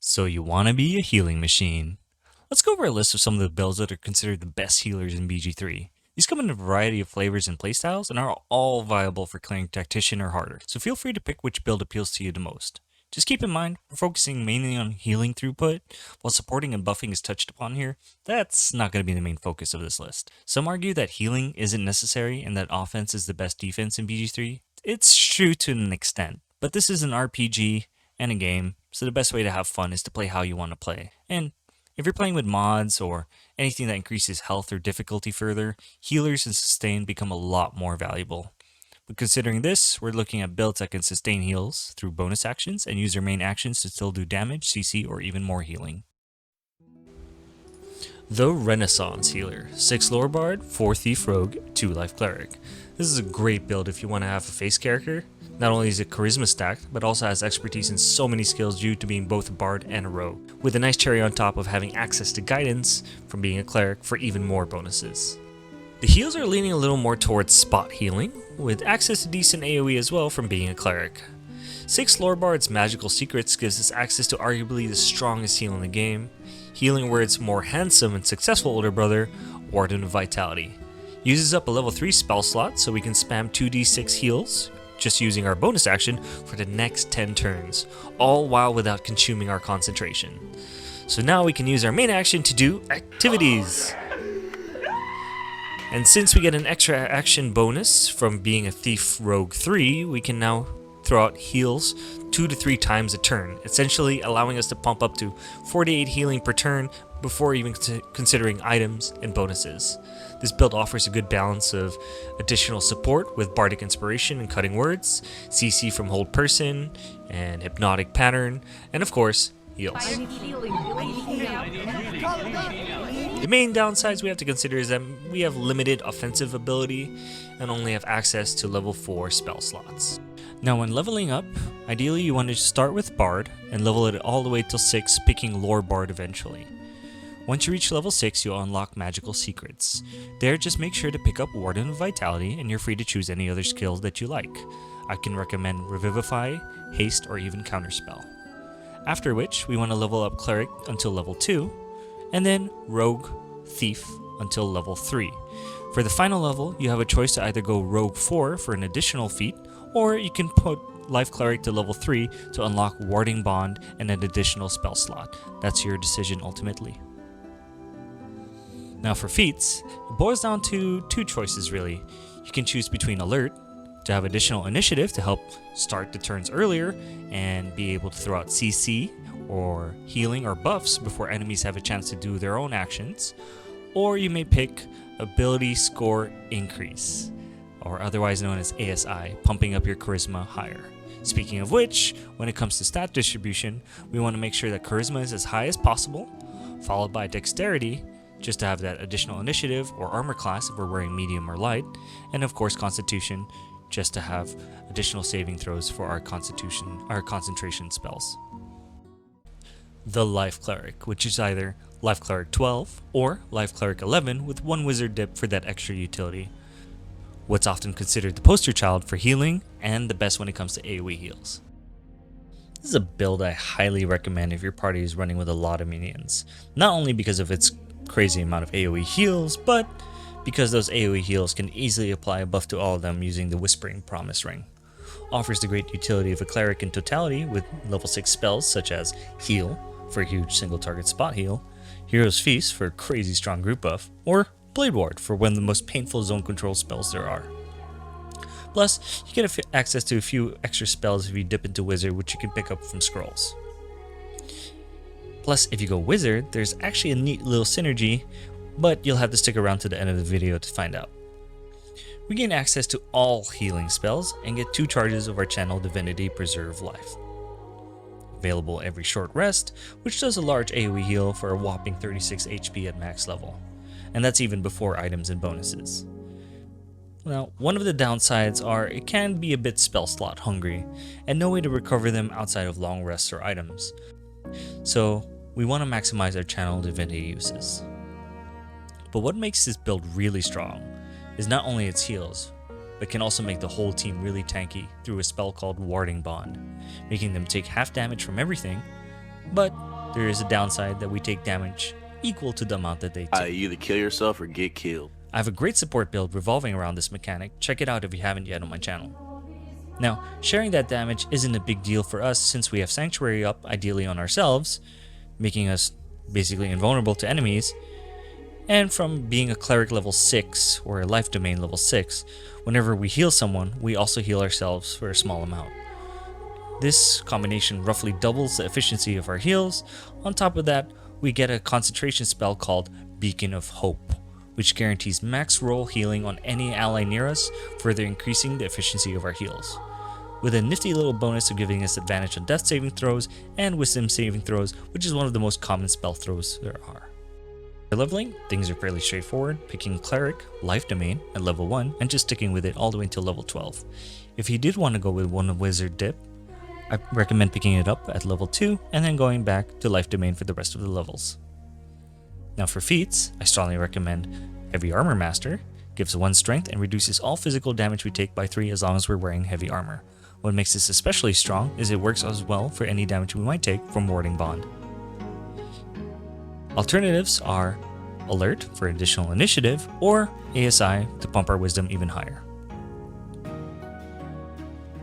So you want to be a healing machine. Let's go over a list of some of the builds that are considered the best healers in BG3. These come in a variety of flavors and playstyles and are all viable for Cleric, Tactician, or harder, so feel free to pick which build appeals to you the most. Just keep in mind, we're focusing mainly on healing throughput, while supporting and buffing is touched upon here. That's not going to be the main focus of this list. Some argue that healing isn't necessary and that offense is the best defense in BG3. It's true to an extent, but this is an RPG and a game, so the best way to have fun is to play how you want to play. And if you're playing with mods or anything that increases health or difficulty further, healers and sustain become a lot more valuable. But considering this, we're looking at builds that can sustain heals through bonus actions and use their main actions to still do damage, CC, or even more healing. The Renaissance Healer, 6 Lore Bard, 4 Thief Rogue, 2 Life Cleric. This is a great build if you want to have a face character. Not only is it charisma stacked, but also has expertise in so many skills due to being both a bard and a rogue, with a nice cherry on top of having access to guidance from being a cleric for even more bonuses. The heals are leaning a little more towards spot healing, with access to decent AoE as well from being a cleric. 6 Lore Bard's Magical Secrets gives us access to arguably the strongest heal in the game, healing where its more handsome and successful older brother, Warden of Vitality. Uses up a level 3 spell slot so we can spam 2d6 heals, just using our bonus action for the next 10 turns, all while without consuming our concentration. So now we can use our main action to do activities. And since we get an extra action bonus from being a Thief Rogue 3, we can now throw out heals 2 to 3 times a turn, essentially allowing us to pump up to 48 healing per turn before even considering items and bonuses. This build offers a good balance of additional support with Bardic Inspiration and Cutting Words, CC from Hold Person, and Hypnotic Pattern, and of course, heals. The main downsides we have to consider is that we have limited offensive ability and only have access to level 4 spell slots. Now when leveling up, ideally you want to start with Bard and level it all the way till 6, picking Lore Bard eventually. Once you reach level 6, you'll unlock Magical Secrets. There, just make sure to pick up Warden of Vitality, and you're free to choose any other skills that you like. I can recommend Revivify, Haste, or even Counterspell. After which, we want to level up Cleric until level 2, and then Rogue, Thief until level 3. For the final level, you have a choice to either go Rogue 4 for an additional feat, or you can put Life Cleric to level 3 to unlock Warding Bond and an additional spell slot. That's your decision ultimately. Now for feats, it boils down to 2 choices really. You can choose between Alert, to have additional initiative to help start the turns earlier and be able to throw out CC or healing or buffs before enemies have a chance to do their own actions, or you may pick Ability Score Increase, or otherwise known as ASI, pumping up your charisma higher. Speaking of which, when it comes to stat distribution, we want to make sure that charisma is as high as possible, followed by dexterity, just to have that additional initiative or armor class if we're wearing medium or light, and of course constitution, just to have additional saving throws for our concentration spells. The Life Cleric, which is either Life Cleric 12 or Life Cleric 11 with 1 wizard dip for that extra utility. What's often considered the poster child for healing and the best when it comes to AoE heals. This is a build I highly recommend if your party is running with a lot of minions, not only because of its crazy amount of AoE heals, but because those AoE heals can easily apply a buff to all of them using the Whispering Promise Ring. Offers the great utility of a cleric in totality with level 6 spells such as Heal for a huge single target spot heal, Hero's Feast for a crazy strong group buff, or Blade Ward for one of the most painful zone control spells there are. Plus, you get access to a few extra spells if you dip into Wizard, which you can pick up from scrolls. Plus, if you go Wizard, there's actually a neat little synergy, but you'll have to stick around to the end of the video to find out. We gain access to all healing spells and get 2 charges of our channel Divinity Preserve Life. Available every short rest, which does a large AoE heal for a whopping 36 HP at max level. And that's even before items and bonuses. Now, one of the downsides are it can be a bit spell slot hungry, and no way to recover them outside of long rests or items. So, we want to maximize our channel divinity uses. But what makes this build really strong is not only its heals, but can also make the whole team really tanky through a spell called Warding Bond, making them take half damage from everything, but there is a downside that we take damage equal to the amount that they take. You either kill yourself or get killed. I have a great support build revolving around this mechanic. Check it out if you haven't yet on my channel. Now, sharing that damage isn't a big deal for us since we have Sanctuary up ideally on ourselves, making us basically invulnerable to enemies. And from being a Cleric level 6 or a Life Domain level 6, whenever we heal someone, we also heal ourselves for a small amount. This combination roughly doubles the efficiency of our heals. On top of that, we get a concentration spell called Beacon of Hope, which guarantees max roll healing on any ally near us, further increasing the efficiency of our heals, with a nifty little bonus of giving us advantage on death saving throws and wisdom saving throws, which is one of the most common spell throws there are. For leveling, things are fairly straightforward, picking Cleric, Life Domain at level 1 and just sticking with it all the way until level 12. If you did want to go with one Wizard dip, I recommend picking it up at level 2 and then going back to Life Domain for the rest of the levels. Now for feats, I strongly recommend Heavy Armor Master, gives 1 strength and reduces all physical damage we take by 3 as long as we're wearing heavy armor. What makes this especially strong is it works as well for any damage we might take from Warding Bond. Alternatives are Alert for additional initiative or ASI to pump our wisdom even higher.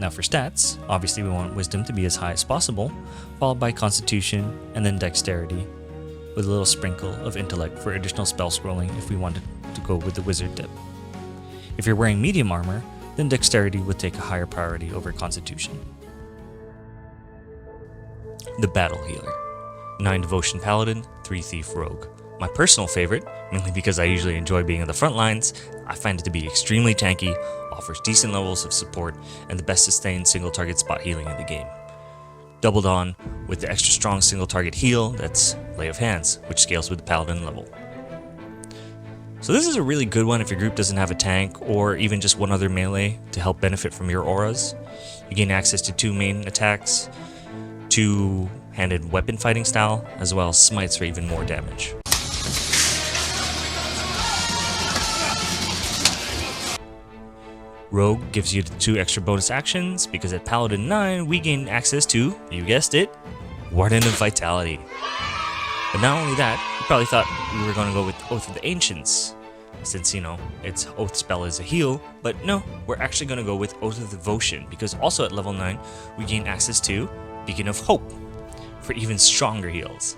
Now for stats, obviously we want wisdom to be as high as possible, followed by constitution and then dexterity, with a little sprinkle of intellect for additional spell scrolling if we wanted to go with the wizard dip. If you're wearing medium armor, then dexterity would take a higher priority over constitution. The Battle Healer. 9 Devotion Paladin, 3 Thief Rogue. My personal favorite, mainly because I usually enjoy being on the front lines, I find it to be extremely tanky, offers decent levels of support, and the best sustained single target spot healing in the game. Doubled on with the extra strong single target heal that's Lay of Hands, which scales with the Paladin level. So this is a really good one if your group doesn't have a tank or even just one other melee to help benefit from your auras. You gain access to 2 main attacks, 2-handed weapon fighting style, as well as smites for even more damage. Rogue gives you the 2 extra bonus actions because at Paladin 9 we gain access to, you guessed it, Warden of Vitality. But not only that, you probably thought we were going to go with Oath of the Ancients, since, you know, its Oath spell is a heal, but no, we're actually going to go with Oath of Devotion because also at level 9 we gain access to Beacon of Hope for even stronger heals.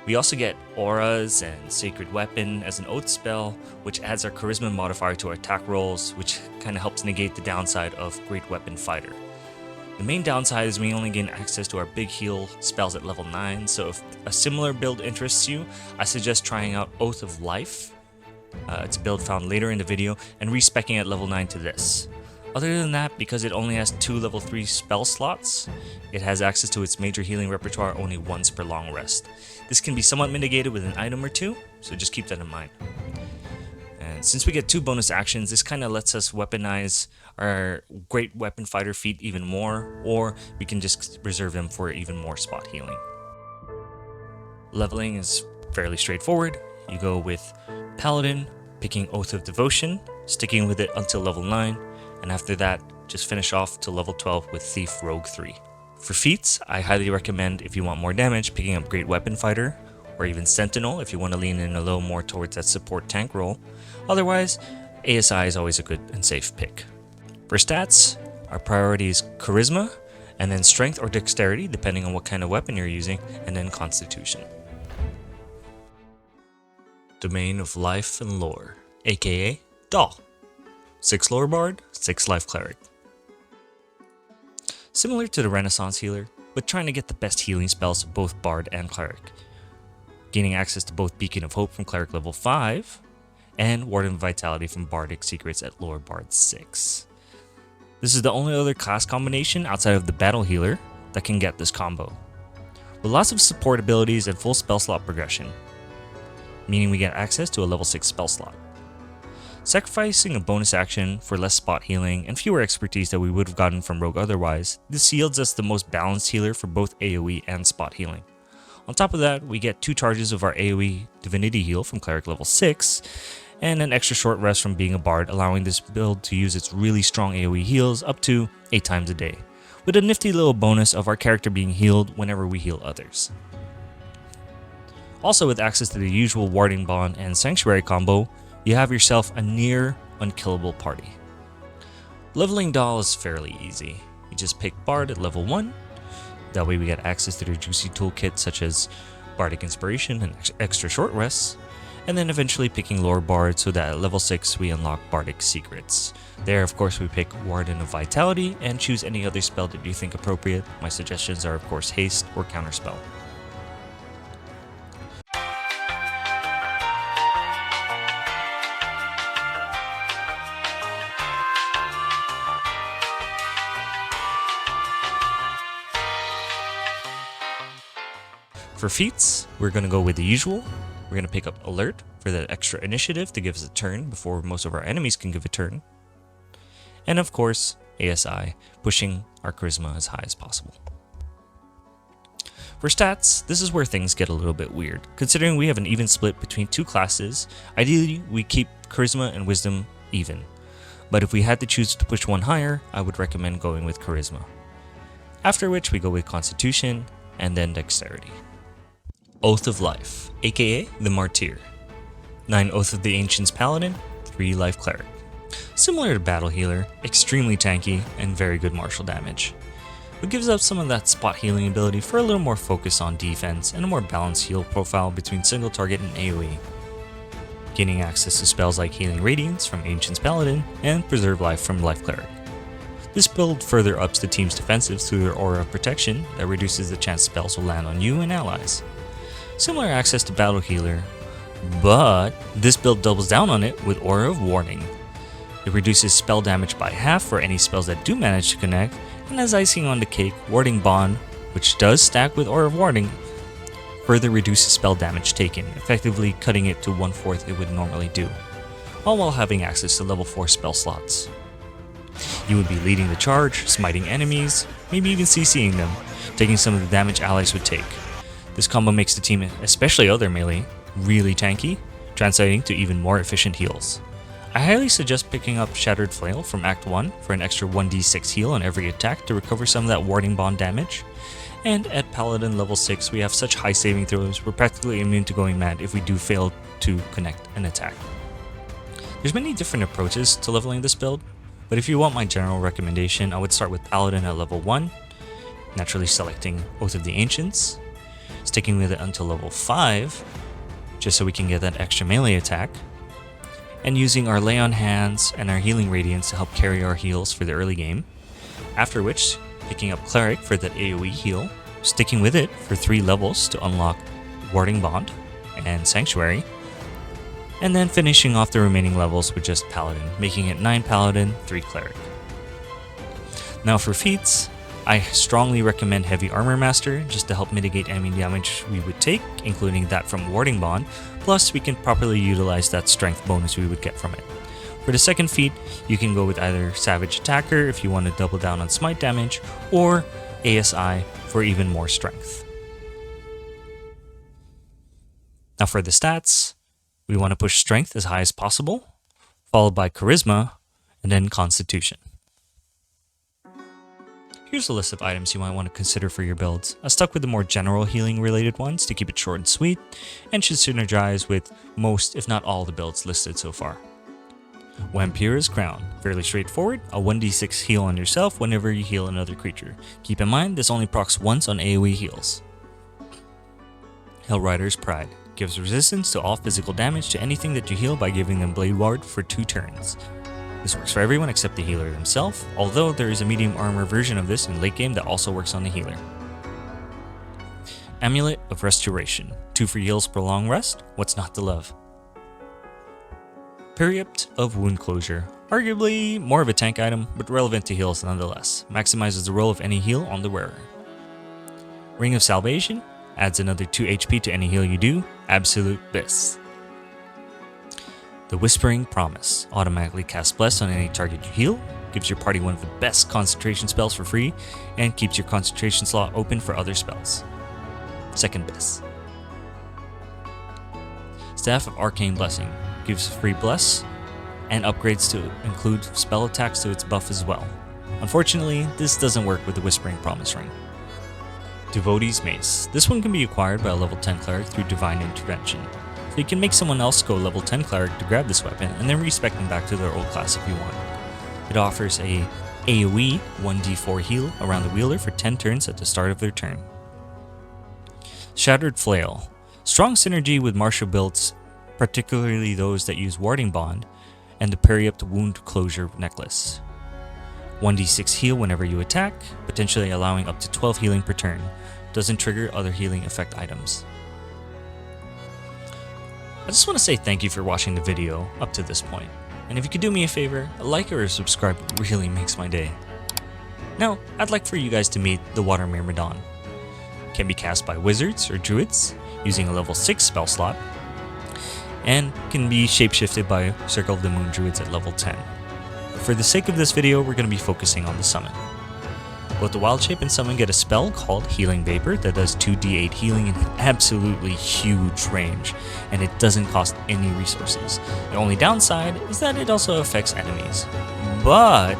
We also get Auras and Sacred Weapon as an Oath spell, which adds our Charisma modifier to our attack rolls, which kind of helps negate the downside of Great Weapon Fighter. The main downside is we only gain access to our big heal spells at level 9, so if a similar build interests you, I suggest trying out Oath of Life. It's a build found later in the video, and respecking at level 9 to this. Other than that, because it only has 2 level 3 spell slots, it has access to its major healing repertoire only once per long rest. This can be somewhat mitigated with an item or 2, so just keep that in mind. And since we get 2 bonus actions, this kind of lets us weaponize our Great Weapon Fighter feat even more, or we can just reserve them for even more spot healing. Leveling is fairly straightforward. You go with Paladin, picking Oath of Devotion, sticking with it until level 9, and after that, just finish off to level 12 with Thief Rogue 3. For feats, I highly recommend if you want more damage, picking up Great Weapon Fighter, or even Sentinel if you want to lean in a little more towards that support tank role. Otherwise, ASI is always a good and safe pick. For stats, our priority is Charisma, and then Strength or Dexterity, depending on what kind of weapon you're using, and then Constitution. Domain of Life and Lore, aka Doll. 6 Lore Bard, 6 Life Cleric. Similar to the Renaissance Healer, but trying to get the best healing spells of both Bard and Cleric. Gaining access to both Beacon of Hope from Cleric level 5, and Warden of Vitality from Bardic Secrets at Lore Bard 6. This is the only other class combination outside of the Battle Healer that can get this combo, with lots of support abilities and full spell slot progression, meaning we get access to a level 6 spell slot. Sacrificing a bonus action for less spot healing and fewer expertise that we would have gotten from Rogue otherwise, this yields us the most balanced healer for both AoE and spot healing. On top of that, we get 2 charges of our AoE Divinity Heal from Cleric level 6, and an extra short rest from being a Bard, allowing this build to use its really strong AoE heals up to 8 times a day, with a nifty little bonus of our character being healed whenever we heal others. Also, with access to the usual Warding Bond and Sanctuary combo, you have yourself a near unkillable party. Leveling Doll is fairly easy. You just pick Bard at level 1, that way we get access to their juicy toolkit such as Bardic Inspiration and extra short rests, and then eventually picking Lore Bard so that at level 6 we unlock Bardic Secrets. There of course we pick Warden of Vitality and choose any other spell that you think appropriate. My suggestions are of course Haste or Counterspell. For feats, we're going to go with the usual. We're going to pick up Alert for that extra initiative to give us a turn before most of our enemies can give a turn. And of course, ASI, pushing our charisma as high as possible. For stats, this is where things get a little bit weird. Considering we have an even split between two classes, ideally we keep charisma and wisdom even. But if we had to choose to push one higher, I would recommend going with charisma. After which we go with constitution and then dexterity. Oath of Life, aka the Martyr. 9 Oath of the Ancients Paladin, 3 Life Cleric. Similar to Battle Healer, extremely tanky and very good martial damage. It gives up some of that spot healing ability for a little more focus on defense and a more balanced heal profile between single target and AoE. Gaining access to spells like Healing Radiance from Ancients Paladin and Preserve Life from Life Cleric. This build further ups the team's defensives through their aura of protection that reduces the chance spells will land on you and allies. Similar access to Battle Healer, but this build doubles down on it with Aura of Warning. It reduces spell damage by half for any spells that do manage to connect, and as icing on the cake, Warding Bond, which does stack with Aura of Warning, further reduces spell damage taken, effectively cutting it to 1/4 it would normally do, all while having access to level 4 spell slots. You would be leading the charge, smiting enemies, maybe even CCing them, taking some of the damage allies would take. This combo makes the team, especially other melee, really tanky, translating to even more efficient heals. I highly suggest picking up Shattered Flail from Act 1 for an extra 1d6 heal on every attack to recover some of that Warding Bond damage. And at Paladin level 6 we have such high saving throws, we're practically immune to going mad if we do fail to connect an attack. There's many different approaches to leveling this build, but if you want my general recommendation, I would start with Paladin at level 1, naturally selecting Oath of the Ancients, sticking with it until level 5, just so we can get that extra melee attack, and using our Lay on Hands and our Healing Radiance to help carry our heals for the early game, after which picking up Cleric for that AoE heal, sticking with it for 3 levels to unlock Warding Bond and Sanctuary, and then finishing off the remaining levels with just Paladin, making it 9 Paladin, 3 Cleric. Now for feats, I strongly recommend Heavy Armor Master just to help mitigate enemy damage we would take, including that from Warding Bond, plus we can properly utilize that strength bonus we would get from it. For the second feat, you can go with either Savage Attacker if you want to double down on smite damage, or ASI for even more strength. Now for the stats, we want to push strength as high as possible, followed by charisma, and then constitution. Here's a list of items you might want to consider for your builds. I stuck with the more general healing related ones to keep it short and sweet, and should synergize with most, if not all, the builds listed so far. Vampira's Crown, fairly straightforward, a 1d6 heal on yourself whenever you heal another creature. Keep in mind, this only procs once on AoE heals. Hellrider's Pride, gives resistance to all physical damage to anything that you heal by giving them Blade Ward for 2 turns. This works for everyone except the healer himself, although there is a medium armor version of this in late game that also works on the healer. Amulet of Restoration, 2 free heals per long rest, what's not to love? Periapt of Wound Closure, arguably more of a tank item, but relevant to heals nonetheless, maximizes the roll of any heal on the wearer. Ring of Salvation, adds another 2 HP to any heal you do, absolute bliss. The Whispering Promise, automatically casts Bless on any target you heal, gives your party one of the best concentration spells for free, and keeps your concentration slot open for other spells. Second best. Staff of Arcane Blessing, gives free Bless, and upgrades to include spell attacks to its buff as well. Unfortunately, this doesn't work with the Whispering Promise Ring. Devotee's Mace. This one can be acquired by a level 10 Cleric through Divine Intervention. So you can make someone else go level 10 Cleric to grab this weapon and then respec them back to their old class if you want. It offers a AoE 1d4 heal around the wielder for 10 turns at the start of their turn. Shattered Flail. Strong synergy with martial builds, particularly those that use Warding Bond and the Periapt Wound Closure Necklace. 1d6 heal whenever you attack, potentially allowing up to 12 healing per turn. Doesn't trigger other healing effect items. I just want to say thank you for watching the video up to this point. And if you could do me a favor, a like or a subscribe really makes my day. Now, I'd like for you guys to meet the Water Myrmidon. Can be cast by wizards or druids using a level 6 spell slot, and can be shapeshifted by Circle of the Moon druids at level 10. For the sake of this video, we're going to be focusing on the summon. Both the Wild Shape and Summon get a spell called Healing Vapor that does 2d8 healing in an absolutely huge range, and it doesn't cost any resources. The only downside is that it also affects enemies. But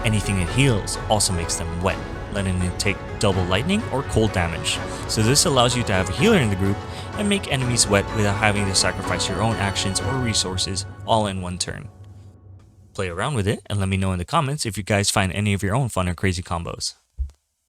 anything it heals also makes them wet, letting them take double lightning or cold damage. So this allows you to have a healer in the group and make enemies wet without having to sacrifice your own actions or resources all in one turn. Play around with it and let me know in the comments if you guys find any of your own fun or crazy combos.